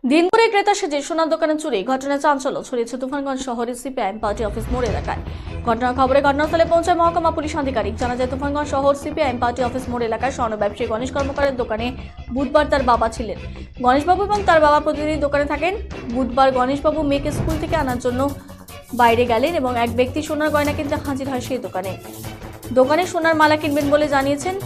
দিনভরে ক্রেতা সেজে সোনার দোকানে চুরি ঘটনায় চাঞ্চল্য ছড়িয়েছে তুফানগঞ্জ শহরের সিপিআইএম পার্টি অফিস মোড় এলাকায়। ঘটনার খবরে ঘটনাস্থলে পৌঁছায় মহকুমা পুলিশ আধিকারিক। জানা যায় তুফানগঞ্জ শহর সিপিআইএম পার্টি অফিস মোড় এলাকায় স্বর্ণ ব্যবসায়ী গণেশ কর্মকারের দোকানে বুধবার তার বাবা ছিলেন। গণেশবাবু এবং তার বাবা প্রতিদিন দোকানে থাকেন। বুধবার গণেশবাবু মেয়েকে স্কুল থেকে আনার জন্য বাইরে গেলেন এবং এক ব্যক্তি সোনার গয়না কিনতে হাজির হয় সেই দোকানে সোনার মালা কিনবেন বলে জানিয়েছেন।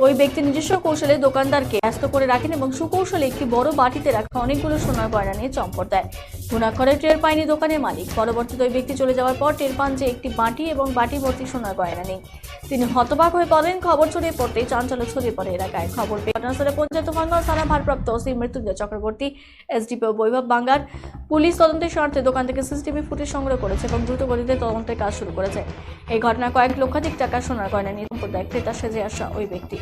ওই ব্যক্তি নিজস্ব কৌশলে দোকানদারকে ব্যস্ত করে রাখেন এবং সুকৌশলে একটি বড় বাটিতে রাখা অনেকগুলো সোনার গয়না নিয়ে চম্পট দেয়। ঘুণাক্ষরে টের পায়নি দোকানের মালিক। পরবর্তীতে ওই ব্যক্তি চলে যাওয়ার পর টের পান যে একটি বাটি এবং বাটি ভর্তি সোনার গয়না নেই। তিনি হতবাক হয়ে পড়েন। খবর ছড়িয়ে পড়তেই চাঞ্চল্য ছড়িয়ে পড়ে এলাকায়। খবর পেয়ে ঘটনাস্থলে পৌঁছায় তুফানগঞ্জ থানা ভারপ্রাপ্ত ওসি মৃত্যুঞ্জয় চক্রবর্তী, এসডিপিও বৈভব বাঙ্গার। পুলিশ তদন্তের স্বার্থে দোকান থেকে সিসিটিভি ফুটেজ সংগ্রহ করেছে এবং দ্রুত গতিতে তদন্তের কাজ শুরু করেছে। এই ঘটনায় কয়েক লক্ষাধিক টাকা সোনার গয়না নিয়ে চম্পট দেয় ক্রেতা সেজে আসা ওই ব্যক্তি।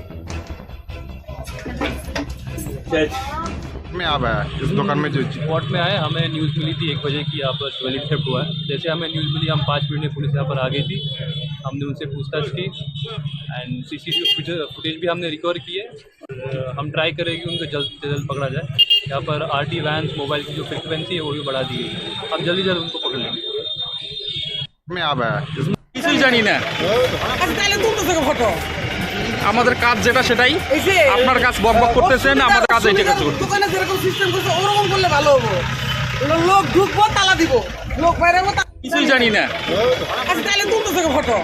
में आप आया इस दुकान में जो स्पॉट में आए, हमें न्यूज़ मिली थी 1 बजे की यहाँ पर ज्वेलरी थेफ्ट हुआ है। जैसे हमें न्यूज़ मिली, हम 5 मिनट में पुलिस यहाँ पर आ गई थी। हमने उनसे पूछताछ की एंड सीसीटीवी फुटेज भी हमने रिकवर किए। हम ट्राई करें कि उनको जल्द से जल्द पकड़ा जाए। यहाँ पर आरटी वैन मोबाइल की जो फ्रिक्वेंसी है वो भी बढ़ा दी गई है। हम जल्दी जल्द उनको पकड़ लेंगे। में आप आया কিছুই জানি না। তাহলে তুলতে থেকে ফটো আমাদের কাজ যেটা সেটাই, এই যে আপনার কাজ বকবক করতেছেন, আমাদের কাজ এইটা কাজ করতে। দোকানে যেরকম সিস্টেম করছে ওরকম করলে ভালো হবো। লোক ঢুকবো তালা দিব, লোক বাইরে হবো কিছুই জানি না। তাহলে তুলতে থেকে ফটো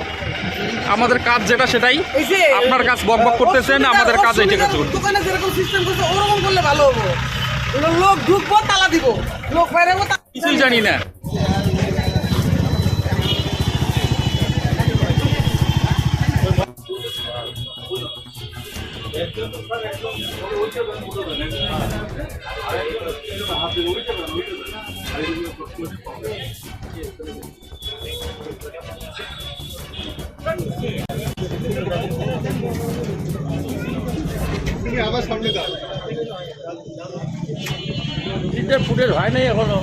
আমাদের কাজ যেটা সেটাই, এই যে আপনার কাজ বকবক করতেছেন, আমাদের কাজ এইটা কাজ করতে। দোকানে যেরকম সিস্টেম করছে ওরকম করলে ভালো হবো। লোক ঢুকবো তালা দিব, লোক বাইরে হবো কিছুই জানি না। ফুটেজ হয় নাই এখনো।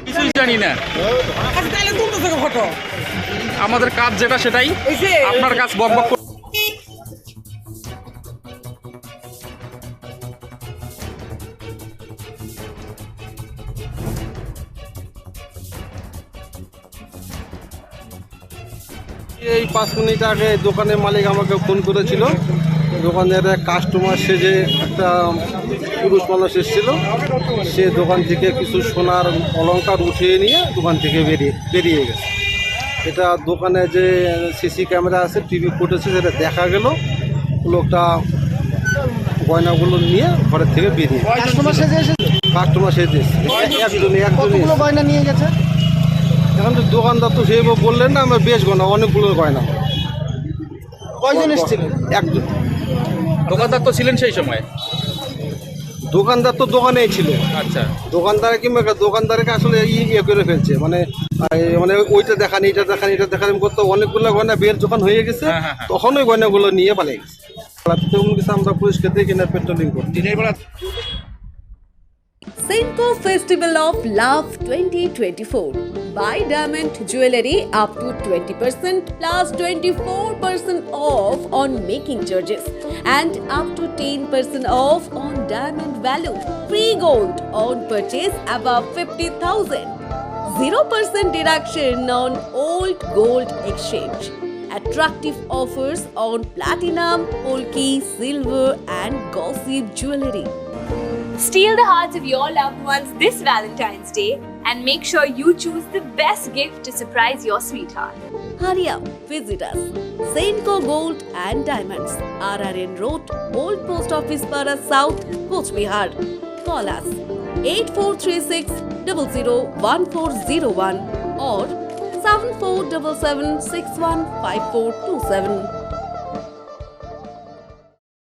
কিছুই জানি না। তাহলে তুলতে থেকে ফটো আমাদের কাজ যেটা সেটাই, এই যে আপনার কাজ বকবক করতে। এই 5 মিনিট আগে দোকানের মালিক আমাকে ফোন করেছিল। দোকানের এক কাস্টমার সেজে একটা পুরুষ মানুষ এসেছিল। সে দোকান থেকে কিছু সোনার অলংকার উঠিয়ে নিয়ে দোকান থেকে বেরিয়ে গেছে। এটা দোকানে যে সিসি ক্যামেরা আছে, টিভি ফুটেছে, সেটা দেখা গেল। লোকটা গয়নাগুলো নিয়ে ঘরের থেকে বেরিয়ে কাস্টমার সেজে একজনই গয়না নিয়ে গেছে। এখন তো দোকানদার তো সেভাবে বললেন না, আমার বেশ গয়না, অনেকগুলো গয়না। কয়জন এসেছিলেন? একজন। দোকানদার তো ছিলেন সেই সময়? দোকানদার তো দোকানেই ছিল। আচ্ছা, দোকানদারকে আসলে ইয়ে করে ফেলছে, মানে ওইটা দেখান, এটা দেখান, এটা দেখান করতে অনেকগুলো গয়না বের যখন হয়ে গেছে, তখন ওই গয়নাগুলো নিয়ে পালিয়ে গেছে। আমরা পুলিশকে দেখি না পেট্রোলিং করতে। দিনের বেলা Senco Festival of Love 2024. Buy diamond jewelry up to 20% plus 24% off on making charges and up to 10% off on diamond value. Free gold on purchase above 50,000. 0% deduction on old gold exchange. Attractive offers on platinum, polki, silver and gossip jewelry. Steal the hearts of your loved ones this Valentine's Day and make sure you choose the best gift to surprise your sweetheart. Hurry up, visit us. Senco Gold and Diamonds, RRN Road, Old Post Office Para South, Coach Bihar. Call us 8436 001401 or 7477 615427.